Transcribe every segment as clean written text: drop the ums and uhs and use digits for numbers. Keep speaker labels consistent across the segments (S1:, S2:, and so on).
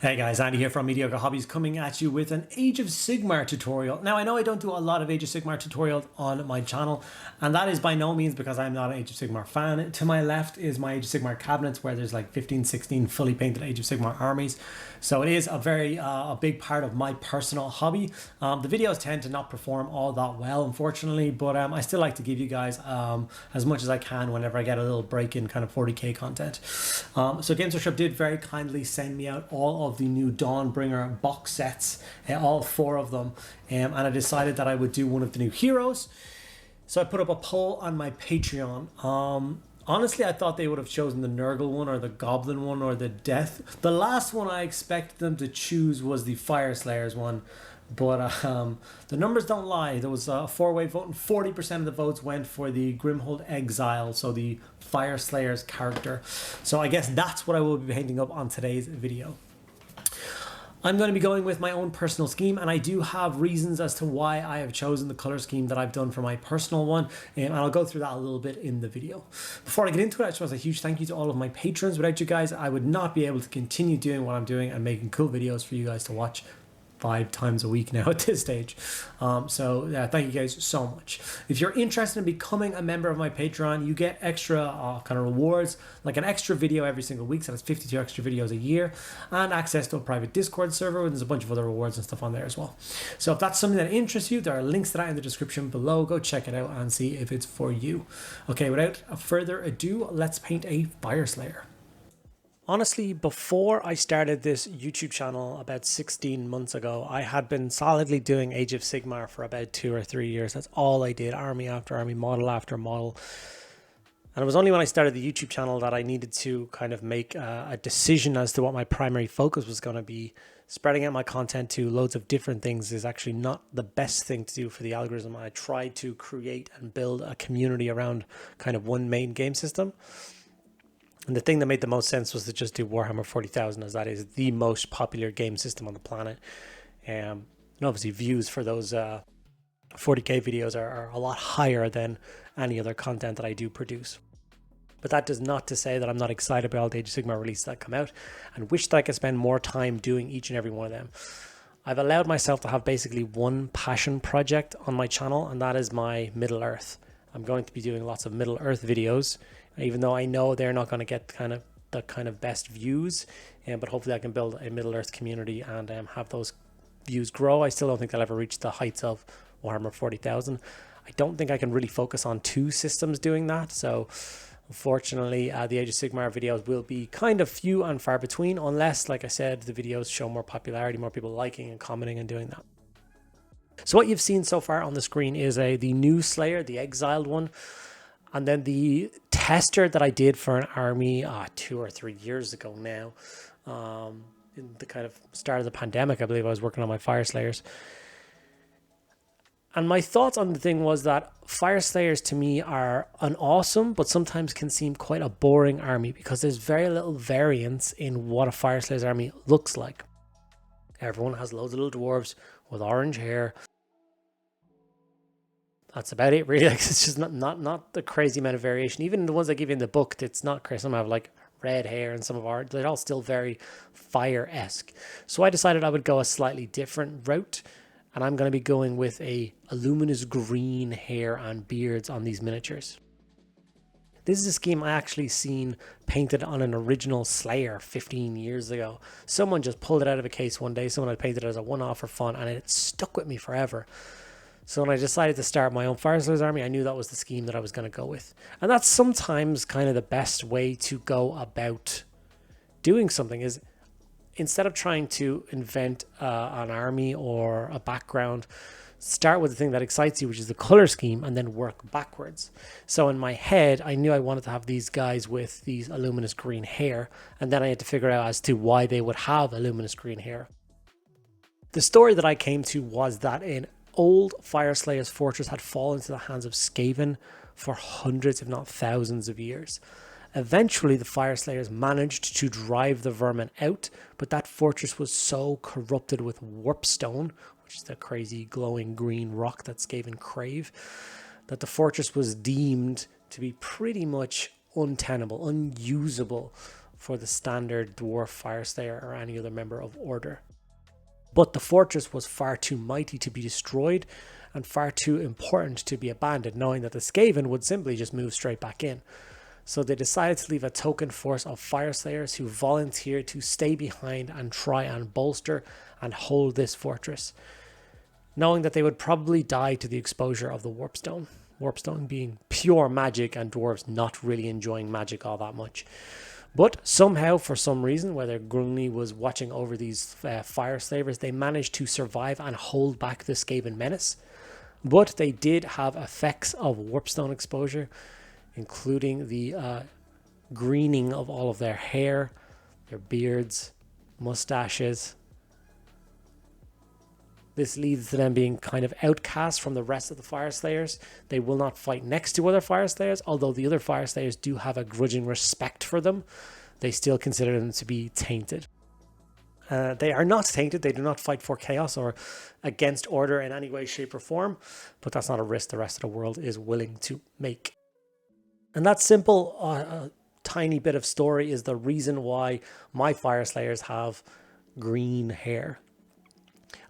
S1: Hey guys, Andy here from Mediocre Hobbies coming at you with an Age of Sigmar tutorial. Now I know I don't do a lot of Age of Sigmar tutorials on my channel, and that is by no means because I'm not an Age of Sigmar fan. To my left is my Age of Sigmar cabinets where there's like 15, 16 fully painted Age of Sigmar armies. So it is a very a big part of my personal hobby. The videos tend to not perform all that well, unfortunately, but I still like to give you guys as much as I can whenever I get a little break in kind of 40k content. So Games Workshop did very kindly send me out all of the new Dawnbringer box sets, all four of them, and I decided that I would do one of the new heroes. So I put up a poll on my Patreon. Honestly, I thought they would have chosen the Nurgle one or the Goblin one or the Death. The last one I expected them to choose was the Fyreslayers one, but the numbers don't lie. There was a four-way vote and 40% of the votes went for the Grimhold Exile, so the Fyreslayers character. So I guess that's what I will be painting up on today's video. I'm going to be going with my own personal scheme, and I do have reasons as to why I have chosen the color scheme that I've done for my personal one, and I'll go through that a little bit in the video. Before I get into it, I just want to say a huge thank you to all of my patrons. Without you guys, I would not be able to continue doing what I'm doing and making cool videos for you guys to watch 5 times a week now at this stage. So thank you guys so much. If you're interested in becoming a member of my Patreon, you get extra kind of rewards, like an extra video every single week. So that's 52 extra videos a year, and access to a private Discord server. And there's a bunch of other rewards and stuff on there as well. So if that's something that interests you, there are links to that in the description below. Go check it out and see if it's for you. Okay, without further ado, let's paint a Fyreslayer. Honestly, before I started this YouTube channel about 16 months ago, I had been solidly doing Age of Sigmar for about 2 or 3 years. That's all I did, army after army, model after model. And it was only when I started the YouTube channel that I needed to kind of make a decision as to what my primary focus was going to be. Spreading out my content to loads of different things is actually not the best thing to do for the algorithm. I tried to create and build a community around kind of one main game system. And the thing that made the most sense was to just do Warhammer 40,000, as that is the most popular game system on the planet. And obviously views for those 40k videos are a lot higher than any other content that I do produce. But that does not to say that I'm not excited about all the Age of Sigmar releases that come out and wish that I could spend more time doing each and every one of them. I've allowed myself to have basically one passion project on my channel, and that is my Middle Earth. I'm going to be doing lots of Middle Earth videos, even though I know they're not going to get the kind of best views, but hopefully I can build a Middle Earth community and have those views grow. I still don't think they'll ever reach the heights of Warhammer 40,000. I don't think I can really focus on 2 systems doing that, so unfortunately the Age of Sigmar videos will be kind of few and far between, unless, like I said, the videos show more popularity, more people liking and commenting and doing that. So what you've seen so far on the screen is the new Slayer, the exiled one. And then the tester that I did for an army 2 or 3 years ago now, in the kind of start of the pandemic, I believe I was working on my Fyreslayers. And my thoughts on the thing was that Fyreslayers to me are an awesome, but sometimes can seem quite a boring army because there's very little variance in what a Fyreslayers army looks like. Everyone has loads of little dwarves with orange hair. That's about it, really. Like, it's just not the crazy amount of variation. Even the ones I give you in the book, it's not crazy. Some have like red hair and some of our, they're all still very fire-esque. So I decided I would go a slightly different route, and I'm going to be going with a luminous green hair and beards on these miniatures. This is a scheme I actually seen painted on an original Slayer 15 years ago. Someone just pulled it out of a case one day. Someone had painted it as a one-off for fun, and it stuck with me forever. So when I decided to start my own Fyreslayers army, I knew that was the scheme that I was going to go with. And that's sometimes kind of the best way to go about doing something, is instead of trying to invent an army or a background, start with the thing that excites you, which is the color scheme, and then work backwards. So in my head, I knew I wanted to have these guys with these luminous green hair, and then I had to figure out as to why they would have luminous green hair. The story that I came to was that in old Fyreslayers fortress had fallen into the hands of Skaven for hundreds, if not thousands of years. Eventually, the Fyreslayers managed to drive the vermin out, but that fortress was so corrupted with warpstone, which is the crazy glowing green rock that Skaven crave, that the fortress was deemed to be pretty much untenable, unusable for the standard dwarf Fyreslayer or any other member of Order. But the fortress was far too mighty to be destroyed and far too important to be abandoned, knowing that the Skaven would simply just move straight back in. So they decided to leave a token force of Fyreslayers who volunteered to stay behind and try and bolster and hold this fortress, knowing that they would probably die to the exposure of the Warpstone. Warpstone being pure magic and dwarves not really enjoying magic all that much. But somehow, for some reason, whether Grungni was watching over these Fyreslayers, they managed to survive and hold back the Skaven menace. But they did have effects of Warpstone exposure, including the greening of all of their hair, their beards, mustaches. This leads to them being kind of outcast from the rest of the Fyreslayers. They will not fight next to other Fyreslayers, although the other Fyreslayers do have a grudging respect for them. They still consider them to be tainted. They are not tainted. They do not fight for chaos or against order in any way, shape, or form. But that's not a risk the rest of the world is willing to make. And that simple, tiny bit of story is the reason why my Fyreslayers have green hair.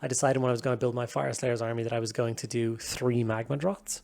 S1: I decided when I was going to build my Fyreslayers army that I was going to do 3 Magma Droths.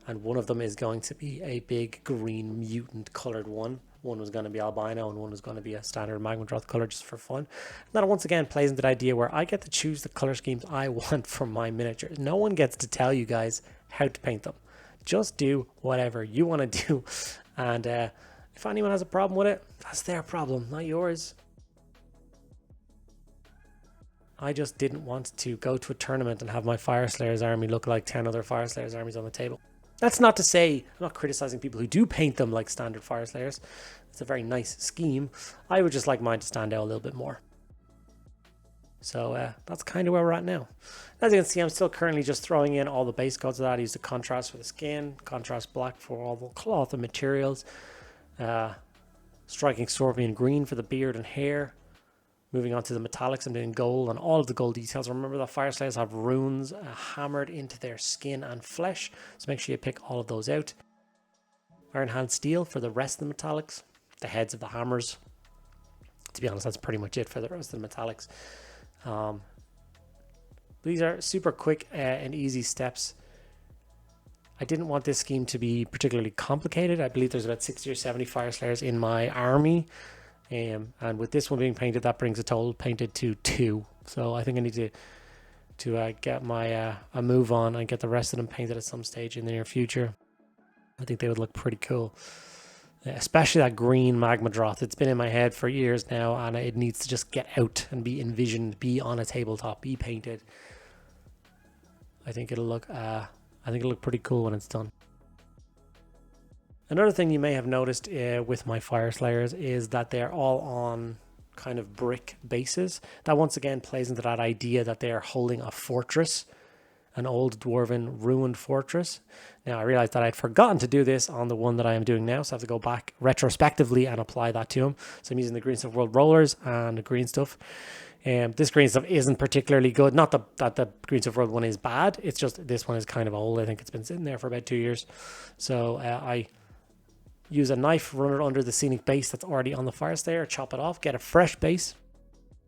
S1: And one of them is going to be a big green mutant colored one. One was going to be albino and one was going to be a standard Magma Droth color just for fun. And that once again plays into the idea where I get to choose the color schemes I want for my miniatures. No one gets to tell you guys how to paint them. Just do whatever you want to do. And if anyone has a problem with it, that's their problem, not yours. I just didn't want to go to a tournament and have my Fyreslayers army look like 10 other Fyreslayers armies on the table. That's not to say, I'm not criticizing people who do paint them like standard Fyreslayers. It's a very nice scheme. I would just like mine to stand out a little bit more. So that's kind of where we're at now. As you can see, I'm still currently just throwing in all the base coats of that. I use the contrast for the skin, contrast black for all the cloth and materials, striking Sorbian green for the beard and hair. Moving on to the metallics, I'm doing gold and all of the gold details. Remember that Fyreslayers have runes hammered into their skin and flesh, so make sure you pick all of those out. Iron Hand Steel for the rest of the metallics, the heads of the hammers. To be honest, that's pretty much it for the rest of the metallics. These are super quick and easy steps. I didn't want this scheme to be particularly complicated. I believe there's about 60 or 70 Fyreslayers in my army. And with this one being painted, that brings the total painted to 2. So I think I need to get my a move on and get the rest of them painted at some stage in the near future. I think they would look pretty cool. Especially that green Magma Droth. It's been in my head for years now, and it needs to just get out and be envisioned, be on a tabletop, be painted. I think it'll look pretty cool when it's done. Another thing you may have noticed with my Fyreslayers is that they're all on kind of brick bases. That once again plays into that idea that they are holding a fortress, an old dwarven ruined fortress. Now I realized that I'd forgotten to do this on the one that I am doing now, so I have to go back retrospectively and apply that to them. So I'm using the Green Stuff World Rollers and the green stuff. This green stuff isn't particularly good. Not that the Green Stuff World one is bad. It's just this one is kind of old. I think it's been sitting there for about 2 years. So I use a knife, run it under the scenic base that's already on the Fyreslayer, chop it off, get a fresh base,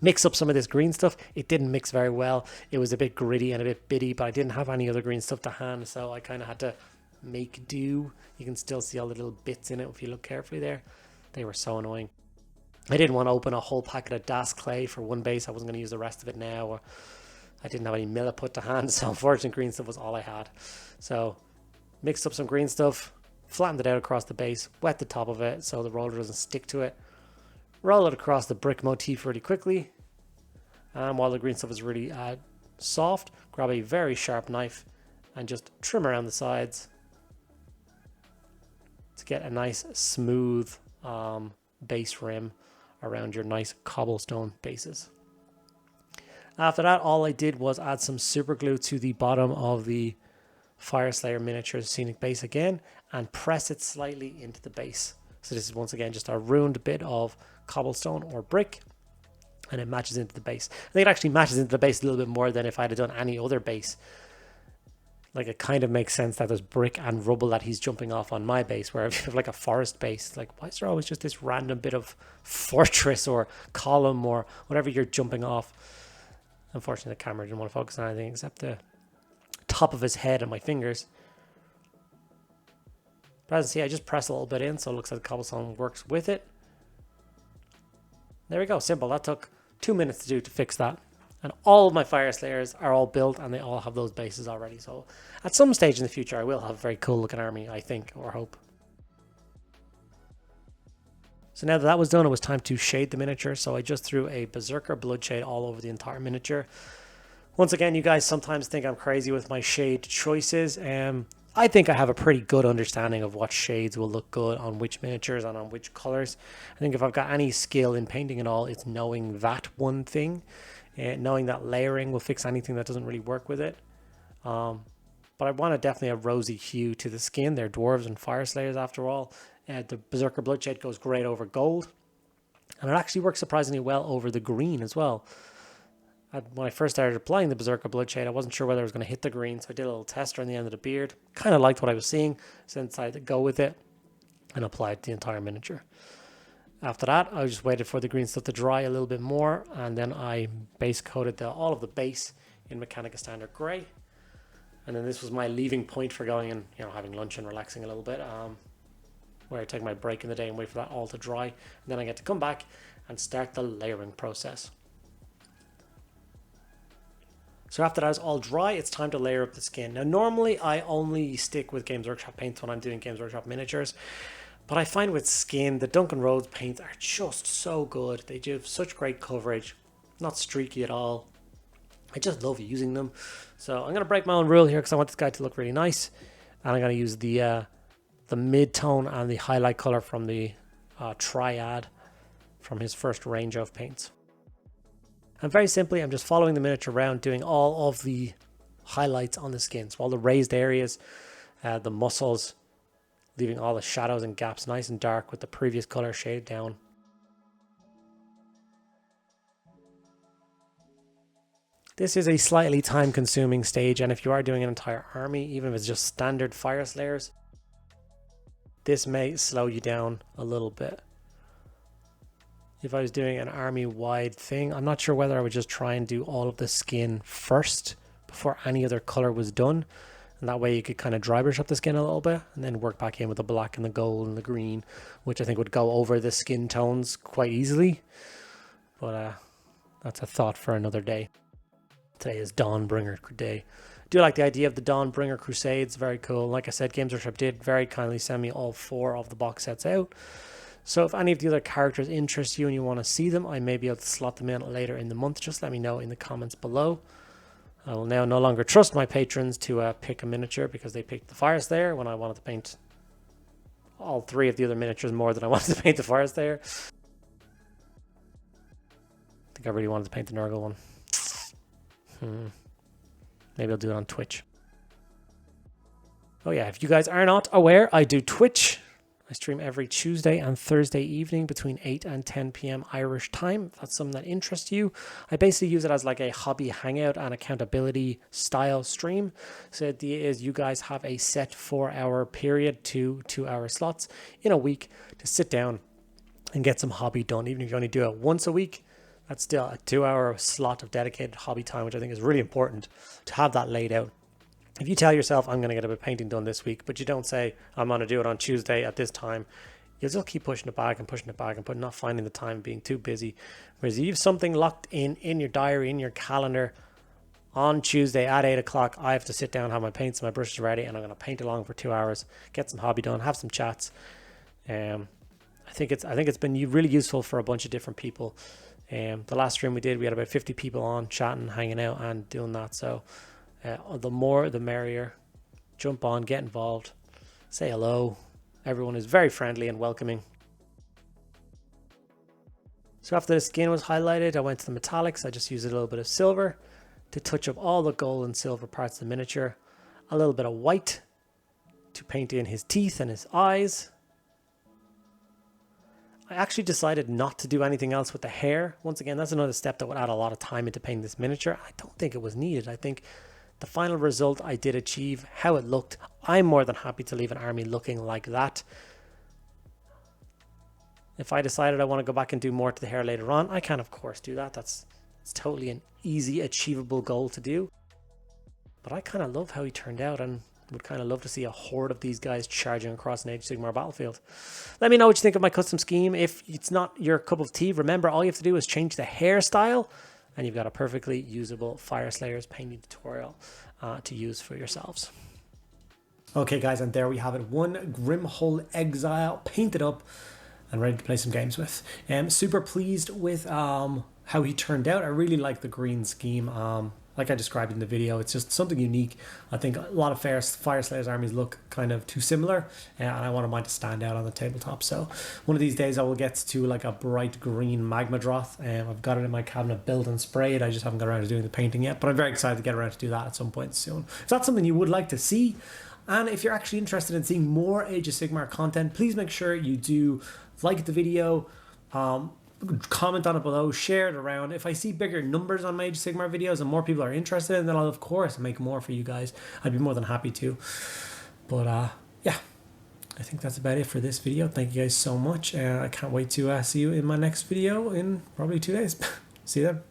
S1: mix up some of this green stuff. It didn't mix very well. It was a bit gritty and a bit bitty, but I didn't have any other green stuff to hand, so I kind of had to make do. You can still see all the little bits in it if you look carefully there. They were so annoying. I didn't want to open a whole packet of Das clay for one base. I wasn't going to use the rest of it now, or I didn't have any milliput to hand, so unfortunately green stuff was all I had. So mixed up some green stuff, flattened it out across the base, wet the top of it so the roller doesn't stick to it, roll it across the brick motif really quickly, and while the green stuff is really soft, grab a very sharp knife and just trim around the sides to get a nice smooth base rim around your nice cobblestone bases. After that, all I did was add some super glue to the bottom of the Fyreslayer miniatures scenic base again and press it slightly into the base. So this is once again just a ruined bit of cobblestone or brick, and it matches into the base. I think it actually matches into the base a little bit more than if I'd have done any other base, Like, it kind of makes sense that there's brick and rubble that he's jumping off on my base, where if you have like a forest base, like, why is there always just this random bit of fortress or column or whatever you're jumping off? Unfortunately, the camera didn't want to focus on anything except the top of his head and my fingers. But as you see, I just press a little bit in, so it looks like the cobblestone works with it. There we go, simple. That took 2 minutes to do to fix that. And all of my Fyreslayers are all built and they all have those bases already. So at some stage in the future, I will have a very cool looking army, I think, or hope. So now that that was done, it was time to shade the miniature. So I just threw a Berserker blood shade all over the entire miniature. Once again, you guys sometimes think I'm crazy with my shade choices. I think I have a pretty good understanding of what shades will look good on which miniatures and on which colors. I think if I've got any skill in painting at all, it's knowing that one thing. Knowing that layering will fix anything that doesn't really work with it. But I want to definitely have rosy hue to the skin. They're dwarves and Fyreslayers after all. The Berserker Bloodshade goes great over gold. And it actually works surprisingly well over the green as well. When I first started applying the Berserker Bloodshade, I wasn't sure whether I was going to hit the green. So I did a little tester on the end of the beard. Kind of liked what I was seeing, so I decided to go with it and apply it to the entire miniature. After that, I just waited for the green stuff to dry a little bit more, and then I base coated all of the base in Mechanica Standard Grey. And then this was my leaving point for going and having lunch and relaxing a little bit, where I take my break in the day and wait for that all to dry. And then I get to come back and start the layering process. So after that is all dry, it's time to layer up the skin. Now normally I only stick with Games Workshop paints when I'm doing Games Workshop miniatures. But I find with skin, the Duncan Rhodes paints are just so good. They give such great coverage, not streaky at all. I just love using them. So I'm going to break my own rule here because I want this guy to look really nice. And I'm going to use the mid-tone and the highlight color from the Triad from his first range of paints. And very simply, I'm just following the miniature around, doing all of the highlights on the skin. So all the raised areas, the muscles, leaving all the shadows and gaps nice and dark with the previous color shaded down. This is a slightly time consuming stage, and if you are doing an entire army, even if it's just standard Fyreslayers, this may slow you down a little bit. If I was doing an army wide thing, I'm not sure whether I would just try and do all of the skin first before any other color was done. And that way you could kind of dry brush up the skin a little bit and then work back in with the black and the gold and the green, which I think would go over the skin tones quite easily. But that's a thought for another day. Today is Dawnbringer Day. I do like the idea of the Dawnbringer Crusades. Very cool. Like I said, Games Workshop did very kindly send me all 4 of the box sets out. So if any of the other characters interest you and you want to see them, I may be able to slot them in later in the month. Just let me know in the comments below. I will now no longer trust my patrons to pick a miniature because they picked the Fyreslayer when I wanted to paint all 3 of the other miniatures more than I wanted to paint the Fyreslayer. I think I really wanted to paint the Nurgle one. Maybe I'll do it on Twitch. Oh yeah, if you guys are not aware, I do Twitch. I stream every Tuesday and Thursday evening between 8 and 10 p.m. Irish time. If that's something that interests you. I basically use it as like a hobby hangout and accountability style stream. So the idea is you guys have a set 4-hour period, 2-hour slots in a week to sit down and get some hobby done. Even if you only do it once a week, that's still a 2-hour slot of dedicated hobby time, which I think is really important to have that laid out. If you tell yourself, I'm going to get a bit of painting done this week, but you don't say, I'm going to do it on Tuesday at this time, you'll just keep pushing it back and pushing it back and not finding the time, being too busy. Whereas if you have something locked in your diary, in your calendar, on Tuesday at 8 o'clock, I have to sit down, have my paints and my brushes ready, and I'm going to paint along for 2 hours, get some hobby done, have some chats. I think it's been really useful for a bunch of different people. The last stream we did, we had about 50 people on, chatting, hanging out, and doing that. So the more, the merrier. Jump on, get involved, say hello. Everyone is very friendly and welcoming. So after the skin was highlighted, I went to the metallics. I just used a little bit of silver to touch up all the gold and silver parts of the miniature. A little bit of white to paint in his teeth and his eyes. I actually decided not to do anything else with the hair. Once again, that's another step that would add a lot of time into painting this miniature. I don't think it was needed. I think the final result I did achieve, how it looked. I'm more than happy to leave an army looking like that. If I decided I want to go back and do more to the hair later on, I can of course do that. It's totally an easy achievable goal to do. But I kind of love how he turned out, and would kind of love to see a horde of these guys charging across an Age of Sigmar battlefield. Let me know what you think of my custom scheme. If it's not your cup of tea, remember all you have to do is change the hairstyle, and you've got a perfectly usable Fyreslayers painting tutorial to use for yourselves. Okay guys, and there we have it. One Grimhold Exile painted up and ready to play some games with. Super pleased with how he turned out. I really like the green scheme. Like I described in the video, it's just something unique. I think a lot of Fyreslayers armies look kind of too similar, and I wanted mine to stand out on the tabletop. So one of these days I will get to like a bright green magma droth. I've got it in my cabinet built and sprayed. I just haven't got around to doing the painting yet, but I'm very excited to get around to do that at some point soon. If that's something you would like to see, and if you're actually interested in seeing more Age of Sigmar content, please make sure you do like the video, comment on it below, share it around. If I see bigger numbers on my Age of Sigmar videos and more people are interested in it, then I'll of course make more for you guys. I'd be more than happy to. But yeah, I think that's about it for this video. Thank you guys so much. I can't wait to see you in my next video in probably 2 days. See you then.